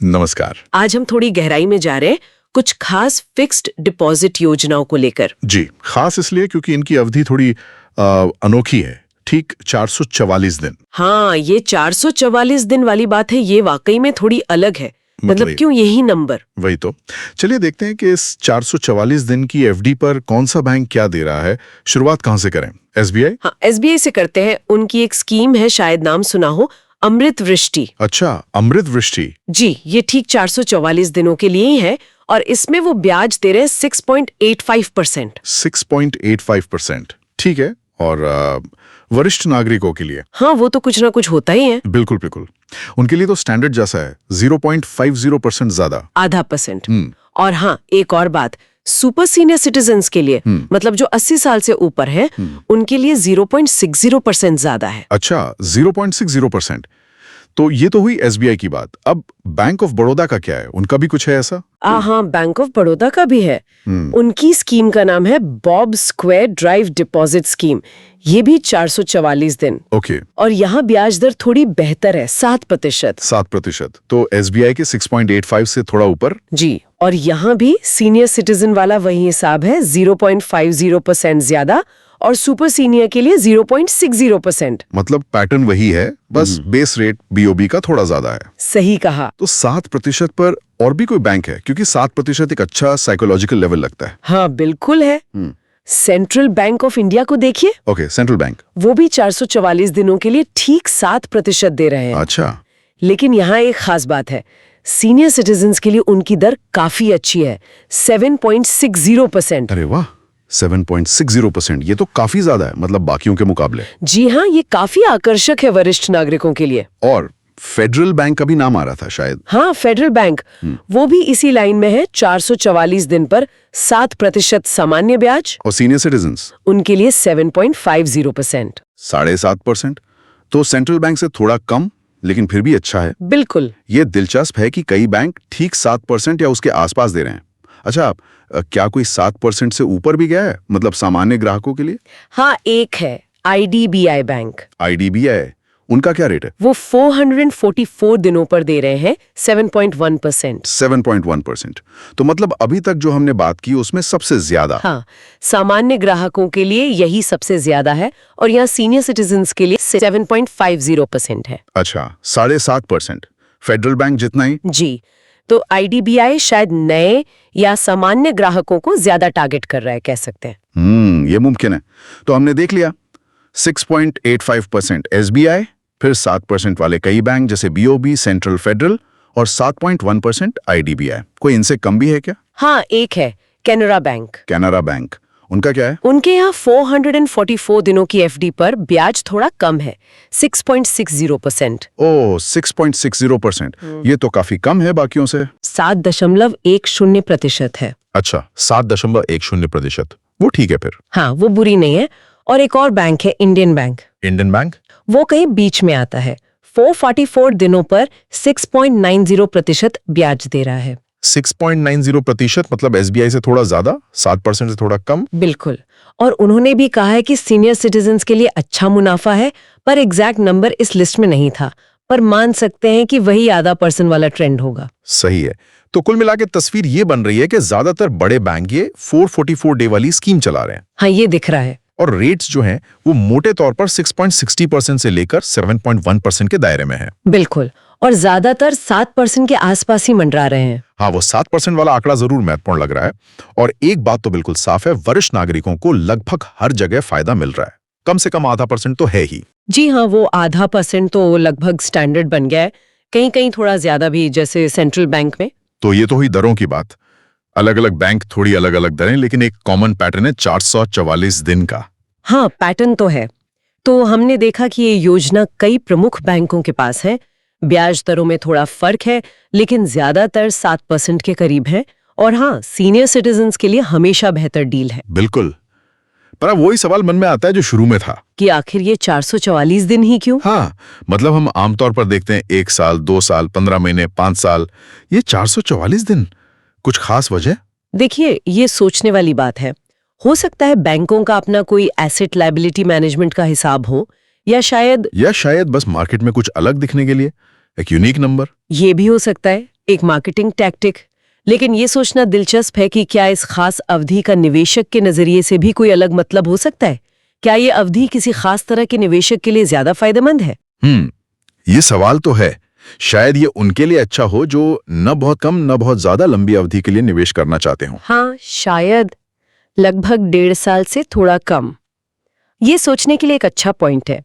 नमस्कार। आज हम थोड़ी गहराई में जा रहे हैं कुछ खास फिक्स्ड डिपॉजिट योजनाओं को लेकर। जी, खास इसलिए क्योंकि इनकी अवधि थोड़ी अनोखी है। ठीक 444 दिन। हाँ, ये 444 दिन वाली बात है, ये वाकई में थोड़ी अलग है। मतलब क्यों यही नंबर? वही तो। चलिए देखते हैं कि इस 444 दिन की एफडी पर कौन सा बैंक क्या दे रहा है। शुरुआत कहाँ से करें? एसबीआई? हाँ, एसबीआई से करते हैं। उनकी एक स्कीम है, शायद नाम सुना हो, अमृत वृष्टि। अच्छा, अमृत वृष्टि। जी, ये ठीक 444 दिनों के लिए ही है और इसमें वो ब्याज दे रहे हैं 6.85%। 6.85%, ठीक है। और वरिष्ठ नागरिकों के लिए? हाँ, वो तो कुछ ना कुछ होता ही है। बिल्कुल बिल्कुल। उनके लिए तो स्टैंडर्ड जैसा है, 0.50% ज्यादा, आधा %। और हाँ, एक और बात, सुपर सीनियर सिटीजन्स के लिए, मतलब जो 80 साल से ऊपर है, उनके लिए 0.60% ज्यादा है। अच्छा, 0.60%। तो ये तो हुई एसबीआई की बात। अब बैंक ऑफ बड़ौदा का क्या है? उनका भी कुछ है ऐसा? हाँ, बैंक ऑफ बड़ौदा का भी है। उनकी स्कीम का नाम है Bob square drive deposit scheme. ये भी 444 दिन। ओके। और यहाँ ब्याज दर थोड़ी बेहतर है, 7%। 7%। तो एसबीआई के 6.85 से थोड़ा ऊपर? जी, और यहाँ भी सीनियर सिटीजन वाला वही हिसाब है, 0.50% ज्यादा, और सुपर सीनियर के लिए 0.60%। मतलब पैटर्न वही है, बस बेस रेट बीओबी का थोड़ा ज्यादा है। सही कहा। तो 7% पर और भी कोई बैंक है? क्योंकि 7% एक अच्छा साइकोलॉजिकल लेवल लगता है। हाँ, बिल्कुल है। सेंट्रल बैंक ऑफ इंडिया को देखिए। Okay, central bank. वो भी 444 दिनों के लिए ठीक 7% दे रहे हैं। अच्छा। लेकिन यहाँ एक खास बात है, सीनियर सिटीजन्स के लिए उनकी दर काफी अच्छी है, 7.60%। अरे वाह, 7.60%। ये तो काफी ज्यादा है, मतलब बाकियों के मुकाबले। जी हाँ, ये काफी आकर्षक है वरिष्ठ नागरिकों के लिए। और फेडरल बैंक का भी नाम आ रहा था शायद। हाँ, फेडरल बैंक, वो भी इसी लाइन में है, 444 दिन पर 7% सामान्य ब्याज। और सीनियर सिटीजन्स? उनके लिए 7.50%। 7.5%। तो सेंट्रल बैंक से थोड़ा कम, लेकिन फिर भी अच्छा है। बिल्कुल। ये दिलचस्प है कि कई बैंक ठीक 7% या उसके आसपास दे रहे हैं। अच्छा, क्या कोई 7% से ऊपर भी गया है, मतलब सामान्य ग्राहकों के लिए? हाँ, एक है, आईडीबीआई बैंक। आईडीबीआई, उनका क्या रेट है? वो 444 दिनों पर दे रहे हैं, 7.1%। 7.1%। तो मतलब अभी तक जो हमने बात की उसमें सबसे ज्यादा। हाँ, सामान्य ग्राहकों के लिए यही सबसे ज्यादा है, और यहाँ सीनियर सिटीजन्स के लिए 7.50% है। अच्छा, 7.5%। फेडरल बैंक जितना ही? जी, तो आईडीबीआई शायद नए या सामान्य ग्राहकों को ज्यादा टारगेट कर रहा है, कह सकते हैं। ये मुमकिन है। तो हमने देख लिया, 6.85% एसबीआई, फिर 7% वाले कई बैंक जैसे बीओबी, सेंट्रल, फेडरल, और 7.1% आईडीबीआई। कोई इनसे कम भी है क्या? हाँ, एक है, कैनरा बैंक। कैनरा बैंक, उनका क्या है? उनके यहाँ 444 दिनों की एफडी पर ब्याज थोड़ा कम है, 6.60%। ओह, 6.60%। ये तो काफी कम है बाकियों से। 7.10% है। अच्छा, 7.10%। वो ठीक है फिर। हाँ, वो बुरी नहीं है। और एक और बैंक है, इंडियन बैंक। Indian bank? वो कहीं बीच में आता है, 444 दिनों पर 6.90% ब्याज दे रहा है। 6.90%, मतलब एसबीआई से थोड़ा ज्यादा, 7% से थोड़ा कम। बिल्कुल। और उन्होंने भी कहा है कि सीनियर सिटीजन्स के लिए अच्छा मुनाफा है, पर एग्जैक्ट नंबर इस लिस्ट में नहीं था, पर मान सकते हैं कि वही आधा % वाला ट्रेंड होगा। सही है। तो कुल मिला के तस्वीर ये बन रही है कि ज्यादातर बड़े बैंक ये 444 डे वाली स्कीम चला रहे हैं। हाँ, ये दिख रहा है। और रेट्स जो हैं वो मोटे तौर पर 6.60% से लेकर 7.1% के दायरे में है। बिल्कुल। और ज्यादातर 7% के आसपास ही मंडरा रहे हैं। हाँ, वो 7% वाला आंकड़ा जरूर महत्वपूर्ण लग रहा है। और एक बात तो बिल्कुल साफ है, वरिष्ठ नागरिकों को लगभग हर जगह फायदा मिल रहा है। कम से कम आधा % तो है ही। जी हाँ, वो आधा % तो लगभग स्टैंडर्ड बन गया है, कहीं कहीं थोड़ा ज्यादा भी, जैसे सेंट्रल बैंक में। तो ये तो हुई दरों की बात। अलग अलग बैंक थोड़ी अलग अलग दरें, लेकिन एक कॉमन पैटर्न है 444 दिन का। हाँ, पैटर्न तो है। तो हमने देखा कि ये योजना कई प्रमुख बैंकों के पास है। ब्याज दरों में थोड़ा फर्क है, लेकिन ज्यादातर 7% के करीब है। और हाँ, सीनियर सिटीजन्स के लिए हमेशा बेहतर डील है। बिल्कुल। पर अब वही सवाल मन में आता है जो शुरू में था, कि आखिर ये 444 दिन ही क्यों? हाँ, मतलब हम आमतौर पर देखते हैं 1 साल, 2 साल, 15 महीने, 5 साल। ये 444 दिन, कुछ खास वजह? देखिए, ये सोचने वाली बात है। हो सकता है बैंकों का अपना कोई एसेट लायबिलिटी मैनेजमेंट का हिसाब हो, या शायद बस मार्केट में कुछ अलग दिखने के लिए एक यूनिक नंबर। ये भी हो सकता है। एक मार्केटिंग टैक्टिक। लेकिन ये सोचना दिलचस्प है कि क्या इस खास अवधि का निवेशक के नजरिए से भी कोई अलग मतलब हो सकता है? क्या ये अवधि किसी खास तरह के निवेशक के लिए ज्यादा फायदेमंद है? ये सवाल तो है। शायद ये उनके लिए अच्छा हो जो न बहुत कम न बहुत ज्यादा लंबी अवधि के लिए निवेश करना चाहते हो। हाँ, शायद लगभग 1.5 साल से थोड़ा कम। ये सोचने के लिए एक अच्छा पॉइंट है।